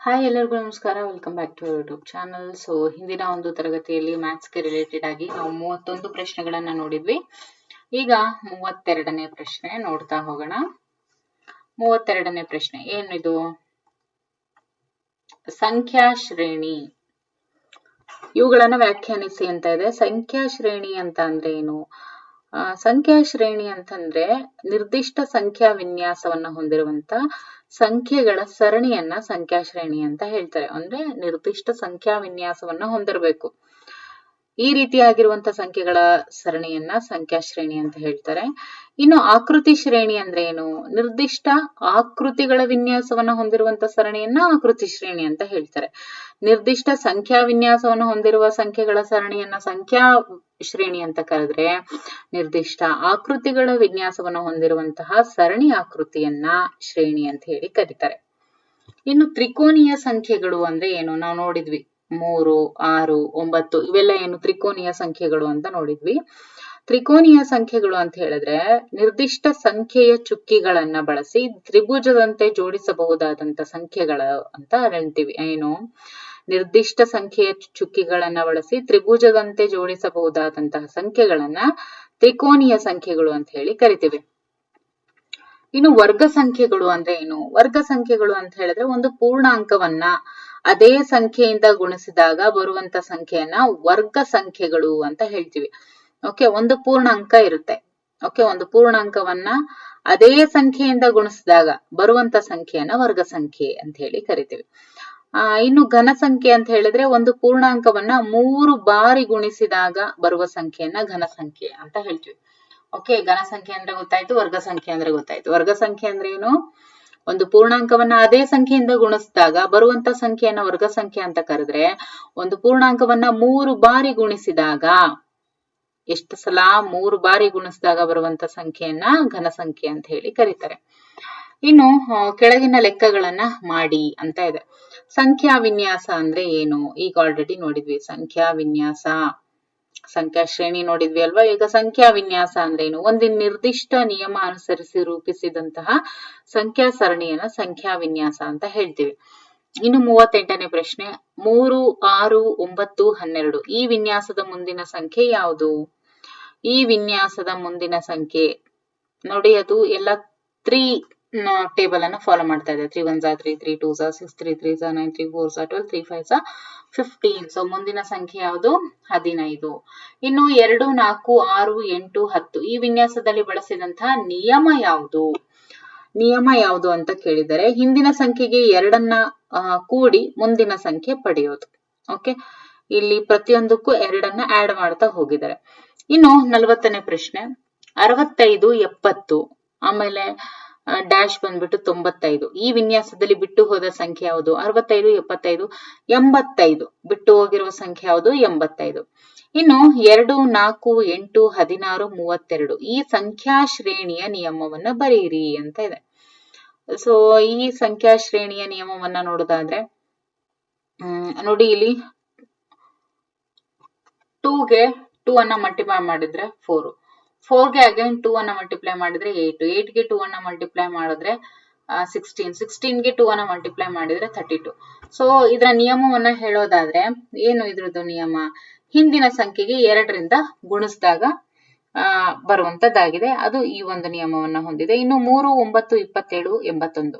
Hi, ಎಲ್ಲರಿಗೂ ನಮಸ್ಕಾರ. Welcome back to YouTube channel. So ಹಿಂದಿನ ಒಂದು ತರಗತಿಯಲ್ಲಿ ಮ್ಯಾಥ್ಸ್ಗೆ ರಿಲೇಟೆಡ್ ಆಗಿ ನಾವು 31 ಪ್ರಶ್ನೆಗಳನ್ನ ನೋಡಿದ್ವಿ. ಈಗ 32ನೇ ಪ್ರಶ್ನೆ ನೋಡ್ತಾ ಹೋಗೋಣ. 32ನೇ ಪ್ರಶ್ನೆ ಏನಿದು? ಸಂಖ್ಯಾ ಶ್ರೇಣಿ. ಇವುಗಳನ್ನ ವ್ಯಾಖ್ಯಾನಿಸಿ ಅಂತ ಇದೆ. ಸಂಖ್ಯಾ ಶ್ರೇಣಿ ಅಂತ ಅಂದ್ರೆ ಏನು? ಸಂಖ್ಯಾ ಶ್ರೇಣಿ ಅಂತಂದ್ರೆ ನಿರ್ದಿಷ್ಟ ಸಂಖ್ಯಾ ವಿನ್ಯಾಸವನ್ನ ಹೊಂದಿರುವಂತ ಸಂಖ್ಯೆಗಳ ಸರಣಿಯನ್ನ ಸಂಖ್ಯಾ ಶ್ರೇಣಿ ಅಂತ ಹೇಳ್ತಾರೆ. ಅಂದ್ರೆ ನಿರ್ದಿಷ್ಟ ಸಂಖ್ಯಾ ವಿನ್ಯಾಸವನ್ನ ಹೊಂದಿರಬೇಕು. ಈ ರೀತಿಯಾಗಿರುವಂತ ಸಂಖ್ಯೆಗಳ ಸರಣಿಯನ್ನ ಸಂಖ್ಯಾ ಶ್ರೇಣಿ ಅಂತ ಹೇಳ್ತಾರೆ. ಇನ್ನು ಆಕೃತಿ ಶ್ರೇಣಿ ಅಂದ್ರೆ ಏನು? ನಿರ್ದಿಷ್ಟ ಆಕೃತಿಗಳ ವಿನ್ಯಾಸವನ್ನ ಹೊಂದಿರುವಂತ ಸರಣಿಯನ್ನ ಆಕೃತಿ ಶ್ರೇಣಿ ಅಂತ ಹೇಳ್ತಾರೆ. ನಿರ್ದಿಷ್ಟ ಸಂಖ್ಯಾ ವಿನ್ಯಾಸವನ್ನು ಹೊಂದಿರುವ ಸಂಖ್ಯೆಗಳ ಸರಣಿಯನ್ನ ಸಂಖ್ಯಾ ಶ್ರೇಣಿ ಅಂತ ಕರೆದ್ರೆ, ನಿರ್ದಿಷ್ಟ ಆಕೃತಿಗಳ ವಿನ್ಯಾಸವನ್ನು ಹೊಂದಿರುವಂತಹ ಸರಣಿ ಆಕೃತಿಯನ್ನ ಶ್ರೇಣಿ ಅಂತ ಹೇಳಿ ಕರೀತಾರೆ. ಇನ್ನು ತ್ರಿಕೋನೀಯ ಸಂಖ್ಯೆಗಳು ಅಂದ್ರೆ ಏನು? ನಾವು ನೋಡಿದ್ವಿ 3, 6, 9 ಇವೆಲ್ಲ ಏನು ತ್ರಿಕೋನೀಯ ಸಂಖ್ಯೆಗಳು ಅಂತ ನೋಡಿದ್ವಿ. ತ್ರಿಕೋನೀಯ ಸಂಖ್ಯೆಗಳು ಅಂತ ಹೇಳಿದ್ರೆ ನಿರ್ದಿಷ್ಟ ಸಂಖ್ಯೆಯ ಚುಕ್ಕಿಗಳನ್ನ ಬಳಸಿ ತ್ರಿಭುಜದಂತೆ ಜೋಡಿಸಬಹುದಾದಂತ ಸಂಖ್ಯೆಗಳು ಅಂತ ಹೇಳ್ತೀವಿ. ಏನು? ನಿರ್ದಿಷ್ಟ ಸಂಖ್ಯೆಯ ಚುಕ್ಕಿಗಳನ್ನ ಬಳಸಿ ತ್ರಿಭುಜದಂತೆ ಜೋಡಿಸಬಹುದಾದಂತಹ ಸಂಖ್ಯೆಗಳನ್ನ ತ್ರಿಕೋನೀಯ ಸಂಖ್ಯೆಗಳು ಅಂತ ಹೇಳಿ ಕರಿತೀವಿ. ಇನ್ನು ವರ್ಗ ಸಂಖ್ಯೆಗಳು ಅಂದ್ರೆ ಏನು? ವರ್ಗ ಸಂಖ್ಯೆಗಳು ಅಂತ ಹೇಳಿದ್ರೆ ಒಂದು ಪೂರ್ಣಾಂಕವನ್ನ ಅದೇ ಸಂಖ್ಯೆಯಿಂದ ಗುಣಿಸಿದಾಗ ಬರುವಂತ ಸಂಖ್ಯೆಯನ್ನ ವರ್ಗ ಸಂಖ್ಯೆಗಳು ಅಂತ ಹೇಳ್ತೀವಿ. ಓಕೆ, ಒಂದು ಪೂರ್ಣಾಂಕ ಇರುತ್ತೆ. ಓಕೆ, ಒಂದು ಪೂರ್ಣಾಂಕವನ್ನ ಅದೇ ಸಂಖ್ಯೆಯಿಂದ ಗುಣಿಸಿದಾಗ ಬರುವಂತ ಸಂಖ್ಯೆಯನ್ನ ವರ್ಗ ಸಂಖ್ಯೆ ಅಂತ ಹೇಳಿ ಕರಿತೀವಿ. ಇನ್ನು ಘನ ಸಂಖ್ಯೆ ಅಂತ ಹೇಳಿದ್ರೆ ಒಂದು ಪೂರ್ಣಾಂಕವನ್ನ 3 ಬಾರಿ ಗುಣಿಸಿದಾಗ ಬರುವ ಸಂಖ್ಯೆಯನ್ನ ಘನ ಸಂಖ್ಯೆ ಅಂತ ಹೇಳ್ತೀವಿ. ಓಕೆ, ಘನ ಸಂಖ್ಯೆ ಅಂದ್ರೆ ಗೊತ್ತಾಯ್ತು, ವರ್ಗ ಸಂಖ್ಯೆ ಅಂದ್ರೆ ಗೊತ್ತಾಯ್ತು. ವರ್ಗ ಸಂಖ್ಯೆ ಅಂದ್ರೆ ಏನು? ಒಂದು ಪೂರ್ಣಾಂಕವನ್ನ ಅದೇ ಸಂಖ್ಯೆಯಿಂದ ಗುಣಿಸಿದಾಗ ಬರುವಂತ ಸಂಖ್ಯೆಯನ್ನ ವರ್ಗ ಸಂಖ್ಯೆ ಅಂತ ಕರೆದ್ರೆ, ಒಂದು ಪೂರ್ಣಾಂಕವನ್ನ 3 ಬಾರಿ ಗುಣಿಸಿದಾಗ, ಎಷ್ಟು ಸಲ 3 ಬಾರಿ ಗುಣಿಸಿದಾಗ ಬರುವಂತ ಸಂಖ್ಯೆಯನ್ನ ಘನ ಸಂಖ್ಯೆ ಅಂತ ಹೇಳಿ ಕರೀತಾರೆ. ಇನ್ನು ಕೆಳಗಿನ ಲೆಕ್ಕಗಳನ್ನ ಮಾಡಿ ಅಂತ ಇದೆ. ಸಂಖ್ಯಾ ವಿನ್ಯಾಸ ಅಂದ್ರೆ ಏನು? ಈಗ ಆಲ್ರೆಡಿ ನೋಡಿದ್ವಿ ಸಂಖ್ಯಾ ವಿನ್ಯಾಸ. ಸಂಖ್ಯಾ ಶ್ರೇಣಿ ನೋಡಿದ್ವಿ ಅಲ್ವಾ? ಈಗ ಸಂಖ್ಯಾ ವಿನ್ಯಾಸ ಅಂದ್ರೆ ಏನು? ಒಂದು ನಿರ್ದಿಷ್ಟ ನಿಯಮ ಅನುಸರಿಸಿ ರೂಪಿಸಿದಂತಹ ಸಂಖ್ಯಾ ಸರಣಿಯನ್ನ ಸಂಖ್ಯಾ ವಿನ್ಯಾಸ ಅಂತ ಹೇಳ್ತೀವಿ. ಇನ್ನು 38ನೇ ಪ್ರಶ್ನೆ, 3, 6, 9, 12 ಈ ವಿನ್ಯಾಸದ ಮುಂದಿನ ಸಂಖ್ಯೆ ಯಾವುದು? ಈ ವಿನ್ಯಾಸದ ಮುಂದಿನ ಸಂಖ್ಯೆ ನೋಡಿ, ಅದು ಎಲ್ಲ 3 ಟೇಬಲ್ ಅನ್ನು ಫಾಲೋ ಮಾಡ್ತಾ ಇದೆ. 3 1s 3, 3 2s 6, 3 3s 9, 3 4s 12, 3 5s 15. So ಮುಂದಿನ ಸಂಖ್ಯೆ ಯಾವುದು? 15. ಇನ್ನು 2, 4, 6, 8, 10 ಈ ವಿನ್ಯಾಸದಲ್ಲಿ ಬಳಸಿದಂತಹ ನಿಯಮ ಯಾವುದು? ನಿಯಮ ಯಾವುದು ಅಂತ ಕೇಳಿದರೆ, ಹಿಂದಿನ ಸಂಖ್ಯೆಗೆ 2ಅನ್ನ ಕೂಡಿ ಮುಂದಿನ ಸಂಖ್ಯೆ ಪಡೆಯೋದು. ಓಕೆ, ಇಲ್ಲಿ ಪ್ರತಿಯೊಂದಕ್ಕೂ 2ಅನ್ನ ಆಡ್ ಮಾಡ್ತಾ ಹೋಗಿದ್ದಾರೆ. ಇನ್ನು 40ನೇ ಪ್ರಶ್ನೆ, 65, 70 ಆಮೇಲೆ ಡ್ಯಾಶ್ ಬಂದ್ಬಿಟ್ಟು 95 ಈ ವಿನ್ಯಾಸದಲ್ಲಿ ಬಿಟ್ಟು ಹೋದ ಸಂಖ್ಯೆ ಯಾವುದು? 65, 75, 85 ಬಿಟ್ಟು ಹೋಗಿರುವ ಸಂಖ್ಯೆ ಯಾವುದು? 85. ಇನ್ನು 2, 4, 8, 16, 32 ಈ ಸಂಖ್ಯಾ ಶ್ರೇಣಿಯ ನಿಯಮವನ್ನ ಬರೆಯಿರಿ ಅಂತ ಇದೆ. ಸೊ ಈ ಸಂಖ್ಯಾ ಶ್ರೇಣಿಯ ನಿಯಮವನ್ನ ನೋಡೋದಾದ್ರೆ, ನೋಡಿ ಇಲ್ಲಿ 2ಗೆ 2 ಅನ್ನ ಮಲ್ಟಿಪ್ಲೈ ಮಾಡಿದ್ರೆ 4, 4ಗೆ ಅಗೇನ್ 2 ಅನ್ನ ಮಲ್ಟಿಪ್ಲೈ ಮಾಡಿದ್ರೆ 8, 8ಗೆ 2 ಅನ್ನ ಮಲ್ಟಿಪ್ಲೈ ಮಾಡಿದ್ರೆ 16, 16ಗೆ 2 ಅನ್ನ ಮಲ್ಟಿಪ್ಲೈ ಮಾಡಿದ್ರೆ 32. ಸೊ ಇದರ ನಿಯಮವನ್ನ ಹೇಳೋದಾದ್ರೆ ಏನು ಇದ್ರದ್ದು ನಿಯಮ? ಹಿಂದಿನ ಸಂಖ್ಯೆಗೆ 2ರಿಂದ ಗುಣಿಸಿದಾಗ ಬರುವಂತದ್ದಾಗಿದೆ. ಅದು ಈ ಒಂದು ನಿಯಮವನ್ನ ಹೊಂದಿದೆ. ಇನ್ನು 3, 9, 27, 81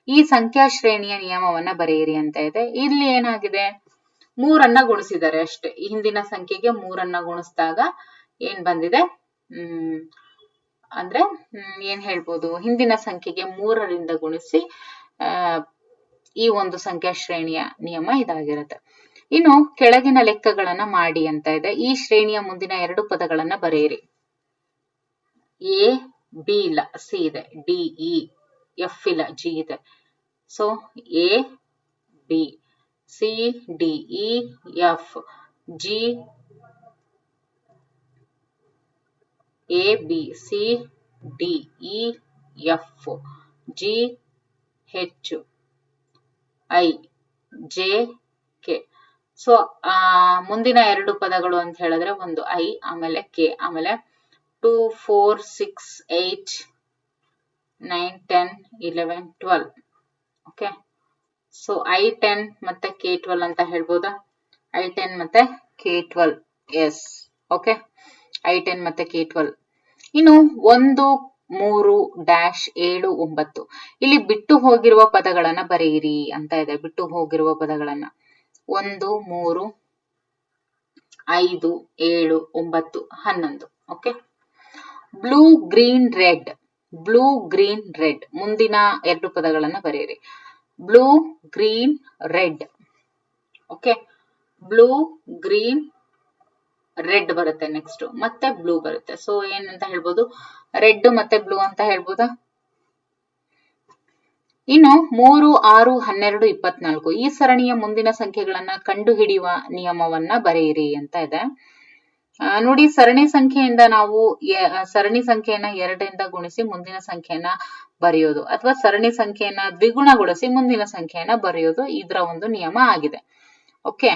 ಈ ಸಂಖ್ಯಾ ಶ್ರೇಣಿಯ ನಿಯಮವನ್ನ ಬರೆಯಿರಿ ಅಂತ ಇದೆ. ಇಲ್ಲಿ ಏನಾಗಿದೆ? 3ಅನ್ನ ಗುಣಿಸಿದ್ದಾರೆ ಅಷ್ಟೇ. ಹಿಂದಿನ ಸಂಖ್ಯೆಗೆ 3ಅನ್ನ ಗುಣಿಸಿದಾಗ ಏನ್ ಬಂದಿದೆ? ಅಂದ್ರೆ ಏನ್ ಹೇಳ್ಬೋದು? ಹಿಂದಿನ ಸಂಖ್ಯೆಗೆ 3ರಿಂದ ಗುಣಿಸಿ ಈ ಒಂದು ಸಂಖ್ಯಾ ಶ್ರೇಣಿಯ ನಿಯಮ ಇದಾಗಿರುತ್ತೆ. ಇನ್ನು ಕೆಳಗಿನ ಲೆಕ್ಕಗಳನ್ನ ಮಾಡಿ ಅಂತ ಇದೆ. ಈ ಶ್ರೇಣಿಯ ಮುಂದಿನ 2 ಪದಗಳನ್ನ ಬರೆಯಿರಿ. ಎ ಬಿ ಇಲ್ಲ, ಸಿ ಇದೆ. ಡಿ ಇ, ಎಫ್ ಇಲ್ಲ, ಜಿ ಇದೆ. So A B C D E F G, A B C D E F G H I J K. So ಮುಂದಿನ 2 ಪದಗಳು ಅಂತ ಹೇಳಿದ್ರೆ ಒಂದು ಐ ಆಮೇಲೆ ಕೆ ಆಮೇಲೆ 2 4 6 8 9 10 11 12. ಓಕೆ, ಸೊ I10 ಮತ್ತೆ K12 ಅಂತ ಹೇಳ್ಬೋದಾ? I10 ಮತ್ತೆ K12, ಎಸ್. ಓಕೆ, I10 ಮತ್ತೆ K12. ಇನ್ನು 1, 3, 7, 9 ಇಲ್ಲಿ ಬಿಟ್ಟು ಹೋಗಿರುವ ಪದಗಳನ್ನ ಬರೆಯಿರಿ ಅಂತ ಇದೆ. ಬಿಟ್ಟು ಹೋಗಿರುವ ಪದಗಳನ್ನ 1, 3, 5, 7, 9, 11. Okay, blue, green, red. Blue, green, red ಮುಂದಿನ 2 ಪದಗಳನ್ನ ಬರೆಯಿರಿ. Blue, green, red. Okay, blue, green, red ಬರುತ್ತೆ. ನೆಕ್ಸ್ಟ್ ಮತ್ತೆ ಬ್ಲೂ ಬರುತ್ತೆ. ಸೊ ಏನಂತ ಹೇಳ್ಬೋದು? ರೆಡ್ ಮತ್ತೆ ಬ್ಲೂ ಅಂತ ಹೇಳ್ಬೋದಾ? ಇನ್ನು 3, 6, 12, 24 ಈ ಸರಣಿಯ ಮುಂದಿನ ಸಂಖ್ಯೆಗಳನ್ನ ಕಂಡುಹಿಡಿಯುವ ನಿಯಮವನ್ನ ಬರೆಯಿರಿ ಅಂತ ಇದೆ. ನೋಡಿ, ಸರಣಿ ಸಂಖ್ಯೆಯಿಂದ ನಾವು ಸರಣಿ ಸಂಖ್ಯೆಯನ್ನ 2ರಿಂದ ಗುಣಿಸಿ ಮುಂದಿನ ಸಂಖ್ಯೆಯನ್ನ ಬರೆಯೋದು, ಅಥವಾ ಸರಣಿ ಸಂಖ್ಯೆಯನ್ನ ದ್ವಿಗುಣಗೊಳಿಸಿ ಮುಂದಿನ ಸಂಖ್ಯೆಯನ್ನ ಬರೆಯೋದು ಇದರ ಒಂದು ನಿಯಮ ಆಗಿದೆ. ಓಕೆ,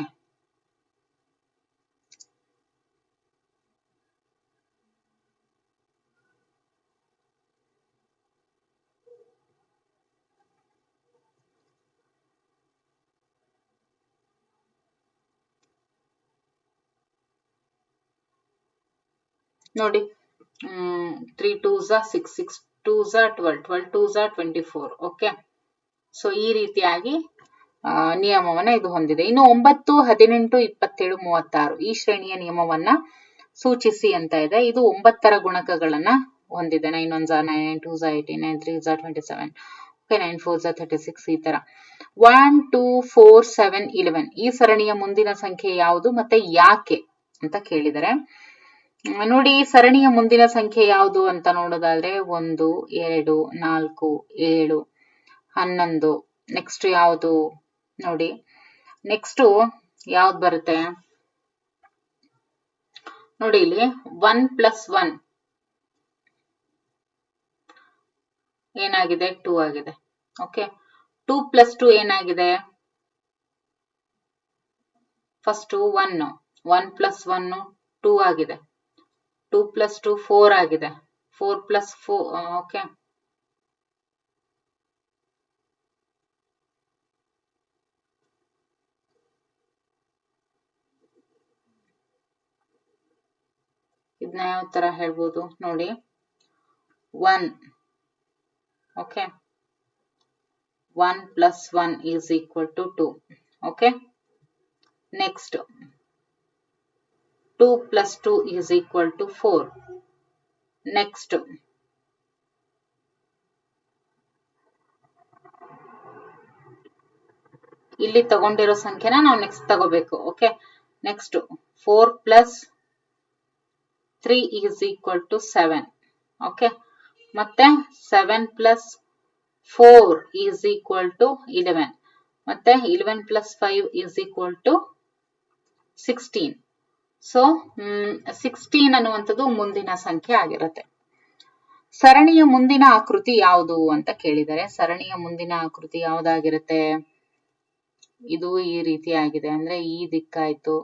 ನೋಡಿ, 3 2s 6, 6 2s 12, 12 2s 24. Okay, so ಈ ರೀತಿಯಾಗಿ ನಿಯಮವನ್ನ ಇದು ಹೊಂದಿದೆ. ಇನ್ನು 9, 18, 27, 36 ಈ ಶ್ರೇಣಿಯ ನಿಯಮವನ್ನ ಸೂಚಿಸಿ ಅಂತ ಇದೆ. ಇದು 9ರ ಗುಣಕಗಳನ್ನ ಹೊಂದಿದೆ. 9 1s 9, 9 2s 18, 9 3s 27, okay, 9 4s 36 ಈ ತರ. 1 2 4 7 11 ಈ ಸರಣಿಯ ಮುಂದಿನ ಸಂಖ್ಯೆ ಯಾವುದು ಮತ್ತೆ ಯಾಕೆ ಅಂತ ಕೇಳಿದರೆ, ನೋಡಿ, ಸರಣಿಯ ಮುಂದಿನ ಸಂಖ್ಯೆ ಯಾವುದು ಅಂತ ನೋಡೋದಾದ್ರೆ 1 2 4 7 11. ನೆಕ್ಸ್ಟ್ ಯಾವುದು ನೋಡಿ, ನೆಕ್ಸ್ಟ್ ಯಾವ್ದು ಬರುತ್ತೆ ನೋಡಿ, ಇಲ್ಲಿ 1 + 1 ಏನಾಗಿದೆ? 2 ಆಗಿದೆ. ಓಕೆ, 2 + 2 ಏನಾಗಿದೆ? ಫಸ್ಟ್ 1 + 1 2 ಆಗಿದೆ. 2 + 2 4 ಆಗಿದೆ. 4 + 4 ಓಕೆ, ಇದನ್ನ ಯಾವ ತರ ಹೇಳ್ಬೋದು ನೋಡಿ, 1 ಓಕೆ, 1 + 1 = 2. Okay, next 2 + 2 = 4. ನೆಕ್ಸ್ಟ್ ಇಲ್ಲಿ ತಗೊಂಡಿರೋ ಸಂಖ್ಯೆನ ನಾವು ನೆಕ್ಸ್ಟ್ ತಗೋಬೇಕು. Okay, next 4 + 3 = 7. ಓಕೆ, ಮತ್ತೆ 7 + 4 = 11. ಮತ್ತೆ 11 + 5 = 16. ಸೊ 16 ಅನ್ನುವಂಥದ್ದು ಮುಂದಿನ ಸಂಖ್ಯೆ ಆಗಿರುತ್ತೆ. ಸರಣಿಯ ಮುಂದಿನ ಆಕೃತಿ ಯಾವುದು ಅಂತ ಕೇಳಿದರೆ, ಸರಣಿಯ ಮುಂದಿನ ಆಕೃತಿ ಯಾವ್ದಾಗಿರುತ್ತೆ? ಇದು ಈ ರೀತಿಯಾಗಿದೆ. ಅಂದ್ರೆ ಈ ದಿಕ್ಕಾಯ್ತು,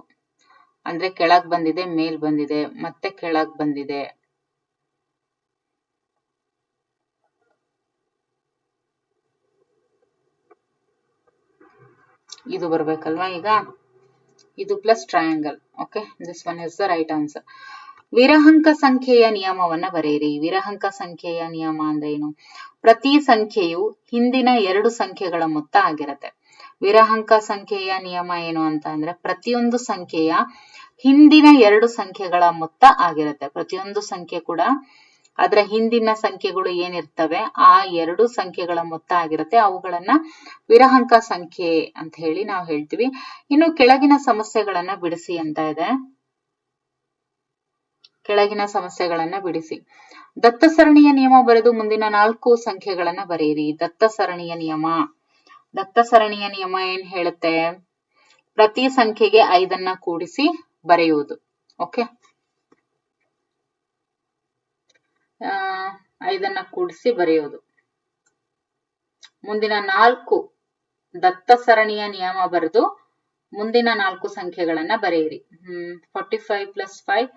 ಅಂದ್ರೆ ಕೆಳಗ್ ಬಂದಿದೆ, ಮೇಲ್ ಬಂದಿದೆ, ಮತ್ತೆ ಕೆಳಗ್ ಬಂದಿದೆ. ಇದು ಬರ್ಬೇಕಲ್ವಾ? ಈಗ ಇದು plus triangle. Okay, this one is the right answer. ವಿರಹಂಕ ಸಂಖ್ಯೆಯ ನಿಯಮವನ್ನ ಬರೆಯಿರಿ. ವಿರಹಂಕ ಸಂಖ್ಯೆಯ ನಿಯಮ ಅಂದ್ರೆ ಏನು? ಪ್ರತಿ ಸಂಖ್ಯೆಯು ಹಿಂದಿನ 2 ಸಂಖ್ಯೆಗಳ ಮೊತ್ತ ಆಗಿರುತ್ತೆ. ವಿರಹಂಕ ಸಂಖ್ಯೆಯ ನಿಯಮ ಏನು ಅಂತ ಅಂದ್ರೆ, ಪ್ರತಿಯೊಂದು ಸಂಖ್ಯೆಯ ಹಿಂದಿನ 2 ಸಂಖ್ಯೆಗಳ ಮೊತ್ತ ಆಗಿರುತ್ತೆ. ಪ್ರತಿಯೊಂದು ಸಂಖ್ಯೆ ಕೂಡ ಅದರ ಹಿಂದಿನ ಸಂಖ್ಯೆಗಳು ಏನಿರ್ತವೆ ಆ 2 ಸಂಖ್ಯೆಗಳ ಮೊತ್ತ ಆಗಿರುತ್ತೆ. ಅವುಗಳನ್ನ ವಿರಹಂಕ ಸಂಖ್ಯೆ ಅಂತ ಹೇಳಿ ನಾವು ಹೇಳ್ತೀವಿ. ಇನ್ನು ಕೆಳಗಿನ ಸಮಸ್ಯೆಗಳನ್ನ ಬಿಡಿಸಿ ಅಂತ ಇದೆ. ಕೆಳಗಿನ ಸಮಸ್ಯೆಗಳನ್ನ ಬಿಡಿಸಿ. ದತ್ತ ಸರಣಿಯ ನಿಯಮ ಬರೆದು ಮುಂದಿನ 4 ಸಂಖ್ಯೆಗಳನ್ನ ಬರೆಯಿರಿ. ದತ್ತ ಸರಣಿಯ ನಿಯಮ. ದತ್ತ ಸರಣಿಯ ನಿಯಮ ಏನ್ ಹೇಳುತ್ತೆ? ಪ್ರತಿ ಸಂಖ್ಯೆಗೆ 5ಅನ್ನ ಕೂಡಿಸಿ ಬರೆಯುವುದು. ಓಕೆ, 5ಅನ್ನ ಕೂಡಿಸಿ ಬರೆಯೋದು. ಮುಂದಿನ 4 ದತ್ತ ಸರಣಿಯ ನಿಯಮ ಬರೆದು ಮುಂದಿನ 4 ಸಂಖ್ಯೆಗಳನ್ನ ಬರೆಯಿರಿ. 45 + 5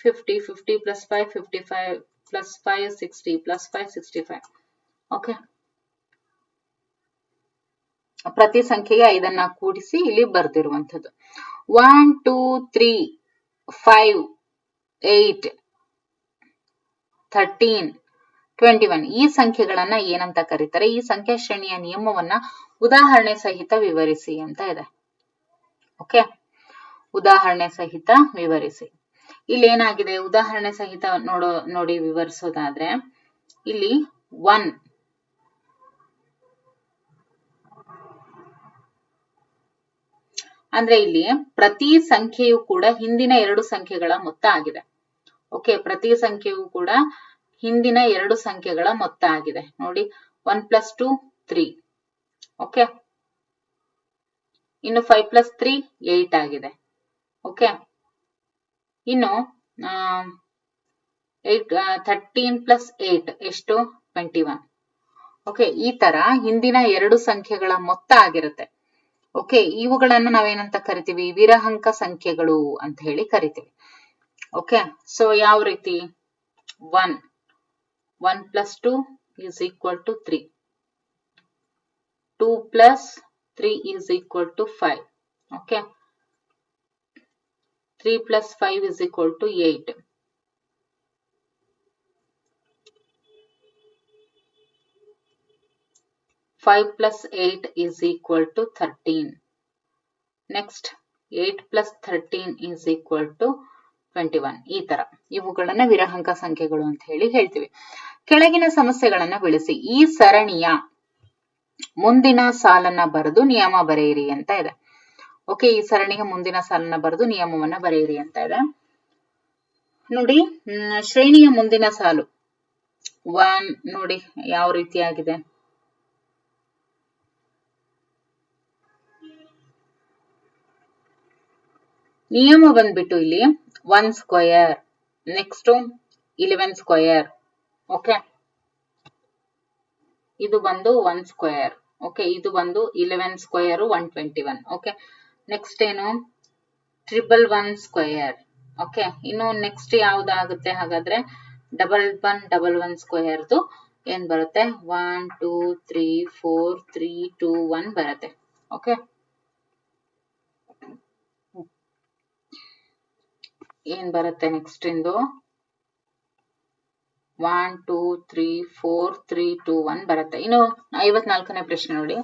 50, 50 + 5 55 + 5 60 + 5 65. ಓಕೆ, ಪ್ರತಿ ಸಂಖ್ಯೆಗೆ 5 ಕೂಡಿಸಿ ಇಲ್ಲಿ ಬರ್ದಿರುವಂತದ್ದು. 1 2 3 5 8 13 21 ಈ ಸಂಖ್ಯೆಗಳನ್ನ ಏನಂತ ಕರೀತಾರೆ? ಈ ಸಂಖ್ಯಾ ಶ್ರೇಣಿಯ ನಿಯಮವನ್ನ ಉದಾಹರಣೆ ಸಹಿತ ವಿವರಿಸಿ ಅಂತ ಇದೆ. ಓಕೆ, ಉದಾಹರಣೆ ಸಹಿತ ವಿವರಿಸಿ. ಇಲ್ಲಿ ಏನಾಗಿದೆ? ಉದಾಹರಣೆ ಸಹಿತ ನೋಡಿ ವಿವರಿಸೋದಾದ್ರೆ ಇಲ್ಲಿ 1 ಅಂದ್ರೆ ಇಲ್ಲಿ ಪ್ರತಿ ಸಂಖ್ಯೆಯು ಕೂಡ ಹಿಂದಿನ 2 ಸಂಖ್ಯೆಗಳ ಮೊತ್ತ ಆಗಿದೆ. ಓಕೆ, ಪ್ರತಿ ಸಂಖ್ಯೆಯು ಕೂಡ ಹಿಂದಿನ 2 ಸಂಖ್ಯೆಗಳ ಮೊತ್ತ ಆಗಿದೆ. ನೋಡಿ 1 + 2 3. ಓಕೆ, ಇನ್ನು 5 + 3 8 ಆಗಿದೆ. ಓಕೆ, ಇನ್ನು 13 + 8 ಎಷ್ಟು? 21. ಓಕೆ, ಈ ತರ ಹಿಂದಿನ 2 ಸಂಖ್ಯೆಗಳ ಮೊತ್ತ ಆಗಿರುತ್ತೆ. ಓಕೆ, ಇವುಗಳನ್ನ ನಾವೇನಂತ ಕರಿತೀವಿ? ವಿರಹಂಕ ಸಂಖ್ಯೆಗಳು ಅಂತ ಹೇಳಿ ಕರಿತೀವಿ. ಓಕೆ, ಸೊ ಯಾವ ರೀತಿ? 1 + 2 = 3, 2 + 3 = 5. ಓಕೆ, 3 + 5 = 8. 5 + 8 = 13. ನೆಕ್ಸ್ಟ್ 8 + 13 = 21. ಈ ತರ ಇವುಗಳನ್ನ ವಿರಹಂಕ ಸಂಖ್ಯೆಗಳು ಅಂತ ಹೇಳಿ ಹೇಳ್ತೀವಿ. ಕೆಳಗಿನ ಸಮಸ್ಯೆಗಳನ್ನ ಬಿಡಿಸಿ. ಈ ಸರಣಿಯ ಮುಂದಿನ ಸಾಲನ್ನ ಬರೆದು ನಿಯಮ ಬರೆಯಿರಿ ಅಂತ ಇದೆ. ಓಕೆ, ಈ ಸರಣಿಯ ಮುಂದಿನ ಸಾಲನ್ನ ಬರೆದು ನಿಯಮವನ್ನ ಬರೆಯಿರಿ ಅಂತ ಇದೆ. ನೋಡಿ, ಶ್ರೇಣಿಯ ಮುಂದಿನ ಸಾಲು 1 ನೋಡಿ ಯಾವ ರೀತಿಯಾಗಿದೆ. ನಿಯಮ ಬಂದ್ಬಿಟ್ಟು ಇಲ್ಲಿ 1², ನೆಕ್ಸ್ಟ್ 11². ಓಕೆ, ಇದು ಬಂದು 1². ಓಕೆ, ಇದು ಬಂದು 11² 121. ಓಕೆ, ನೆಕ್ಸ್ಟ್ ಏನು? 111². ಓಕೆ, ಇನ್ನು ನೆಕ್ಸ್ಟ್ ಯಾವ್ದಾಗುತ್ತೆ ಹಾಗಾದ್ರೆ? 1111² ಏನ್ ಬರುತ್ತೆ? 1 2 3 4 3 2 1 ಬರುತ್ತೆ. ಓಕೆ, ಏನ್ ಬರುತ್ತೆ ನೆಕ್ಸ್ಟ್ ಇಂದು? 1 2 3 4 3 2 1 ಬರುತ್ತೆ. ಇನ್ನು 54ನೇ ಪ್ರಶ್ನೆ ನೋಡಿ.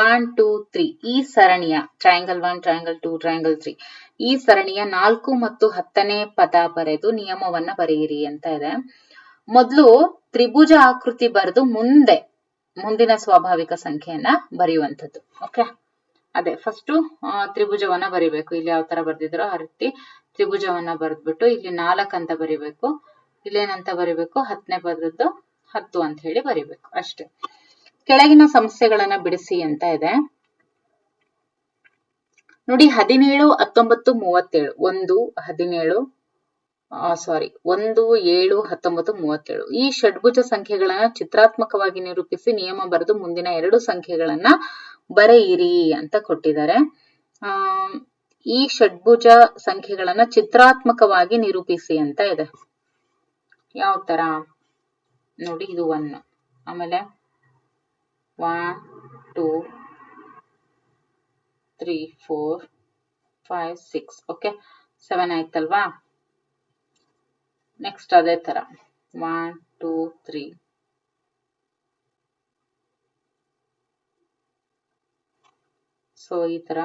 1 2 3 ಈ ಸರಣಿಯ ಟ್ರಯಾಂಗಲ್ 1 ಟ್ರಯಾಂಗಲ್ 2 ಟ್ರಯಾಂಗಲ್ 3 ಈ ಸರಣಿಯ 4 ಮತ್ತು 10ನೇ ಪದ ಬರೆದು ನಿಯಮವನ್ನ ಬರೆಯಿರಿ ಅಂತ ಇದೆ. ಮೊದಲು ತ್ರಿಭುಜ ಆಕೃತಿ ಬರೆದು ಮುಂದಿನ ಸ್ವಾಭಾವಿಕ ಸಂಖ್ಯೆಯನ್ನ ಬರೆಯುವಂಥದ್ದು. ಓಕೆ, ಅದೇ ಫಸ್ಟ್ ತ್ರಿಭುಜವನ್ನ ಬರಿಬೇಕು. ಇಲ್ಲಿ ಯಾವ ತರ ಬರ್ದಿದ್ರೋ ಆ ರೀತಿ ತ್ರಿಭುಜವನ್ನ ಬರೆದ್ಬಿಟ್ಟು ಇಲ್ಲಿ 4 ಅಂತ ಬರಿಬೇಕು. ಇಲ್ಲೇನಂತ ಬರಿಬೇಕು? 10ನೇ ಪದದ್ದು 10 ಅಂತ ಹೇಳಿ ಬರಿಬೇಕು ಅಷ್ಟೇ. ಕೆಳಗಿನ ಸಮಸ್ಯೆಗಳನ್ನ ಬಿಡಿಸಿ ಅಂತ ಇದೆ. ನೋಡಿ 17 19 37 1 17 1 7 19 37 ಈ ಷಡ್ಭುಜ ಸಂಖ್ಯೆಗಳನ್ನ ಚಿತ್ರಾತ್ಮಕವಾಗಿ ನಿರೂಪಿಸಿ ನಿಯಮ ಬರೆದು ಮುಂದಿನ 2 ಸಂಖ್ಯೆಗಳನ್ನ ಬರೆಯಿರಿ ಅಂತ ಕೊಟ್ಟಿದ್ದಾರೆ. ಈ ಷಡ್ಭುಜ ಸಂಖ್ಯೆಗಳನ್ನ ಚಿತ್ರಾತ್ಮಕವಾಗಿ ನಿರೂಪಿಸಿ ಅಂತ ಇದೆ. ಯಾವ ತರ ನೋಡಿ, ಇದು 1, ಆಮೇಲೆ 1 2 3 4 5 6. ಓಕೆ, 7 ಆಯ್ತಲ್ವಾ? ನೆಕ್ಸ್ಟ್ ಅದೇ ತರ 1 2 3 ಸೊ ಈ ತರ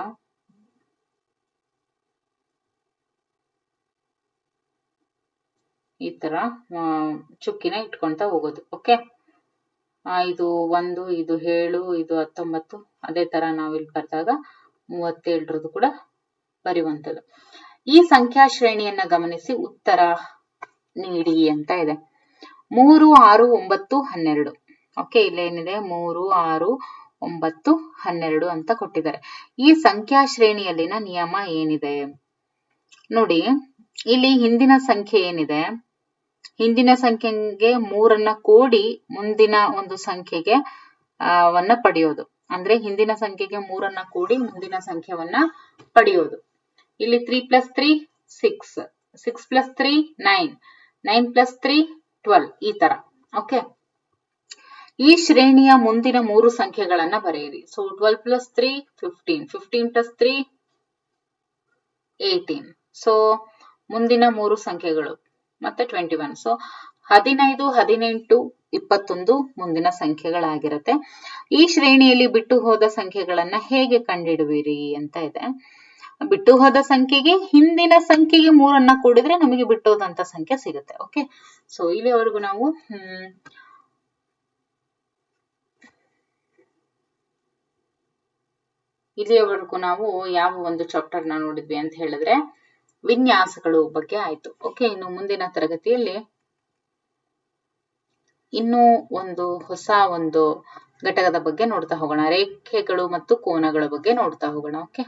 ಚುಕ್ಕಿನ ಇಟ್ಕೊಂತ ಹೋಗೋದು. ಓಕೆ, ಇದು 1 ಇದು 7 ಇದು 19 ಅದೇ ತರ ನಾವಿಲ್ಲಿ ಬರ್ದಾಗ 37 ಕೂಡ ಬರೆಯುವಂಥದ್ದು. ಈ ಸಂಖ್ಯಾ ಶ್ರೇಣಿಯನ್ನ ಗಮನಿಸಿ ಉತ್ತರ ನೀಡಿ ಅಂತ ಇದೆ. 3 6 9 12. ಓಕೆ, ಇಲ್ಲೇನಿದೆ? 3 6 9 12 ಅಂತ ಕೊಟ್ಟಿದ್ದಾರೆ. ಈ ಸಂಖ್ಯಾ ಶ್ರೇಣಿಯಲ್ಲಿನ ನಿಯಮ ಏನಿದೆ ನೋಡಿ. ಇಲ್ಲಿ ಹಿಂದಿನ ಸಂಖ್ಯೆ ಏನಿದೆ, ಹಿಂದಿನ ಸಂಖ್ಯೆಗೆ 3 ಕೂಡಿ ಮುಂದಿನ ಒಂದು ಸಂಖ್ಯೆಗೆ ವನ್ನ ಪಡೆಯೋದು. ಅಂದ್ರೆ ಹಿಂದಿನ ಸಂಖ್ಯೆಗೆ 3 ಕೂಡಿ ಮುಂದಿನ ಸಂಖ್ಯೆವನ್ನ ಪಡೆಯೋದು. ಇಲ್ಲಿ 3 + 3 6, 6 + 3 9, 9 + 3 12 ಈ ತರ. ಓಕೆ, ಈ ಶ್ರೇಣಿಯ ಮುಂದಿನ 3 ಸಂಖ್ಯೆಗಳನ್ನ ಬರೆಯಿರಿ. So 12 plus 3 15, 15 plus 3 18. ಸೊ ಮುಂದಿನ 3 ಸಂಖ್ಯೆಗಳು ಮತ್ತೆ 21. ಸೊ 15, 18, 21 ಮುಂದಿನ ಸಂಖ್ಯೆಗಳಾಗಿರುತ್ತೆ. ಈ ಶ್ರೇಣಿಯಲ್ಲಿ ಬಿಟ್ಟು ಹೋದ ಸಂಖ್ಯೆಗಳನ್ನ ಹೇಗೆ ಕಂಡುಹಿಡುವಿರಿ ಅಂತ ಇದೆ. ಬಿಟ್ಟು ಹೋದ ಸಂಖ್ಯೆಗೆ ಹಿಂದಿನ ಸಂಖ್ಯೆಗೆ 3 ಕೂಡಿದ್ರೆ ನಮಗೆ ಬಿಟ್ಟು ಹೋದಂತ ಸಂಖ್ಯೆ ಸಿಗುತ್ತೆ. ಓಕೆ, ಸೊ ಇಲ್ಲಿವರೆಗೂ ನಾವು ಯಾವ ಒಂದು ಚಾಪ್ಟರ್ ನ ನೋಡಿದ್ವಿ ಅಂತ ಹೇಳಿದ್ರೆ ವಿನ್ಯಾಸಗಳು ಬಗ್ಗೆ ಆಯ್ತು. ಓಕೆ, ಇನ್ನು ಮುಂದಿನ ತರಗತಿಯಲ್ಲಿ ಇನ್ನೂ ಒಂದು ಹೊಸ ಒಂದು ಘಟಕದ ಬಗ್ಗೆ ನೋಡ್ತಾ ಹೋಗೋಣ. ರೇಖೆಗಳು ಮತ್ತು ಕೋನಗಳ ಬಗ್ಗೆ ನೋಡ್ತಾ ಹೋಗೋಣ. ಓಕೆ.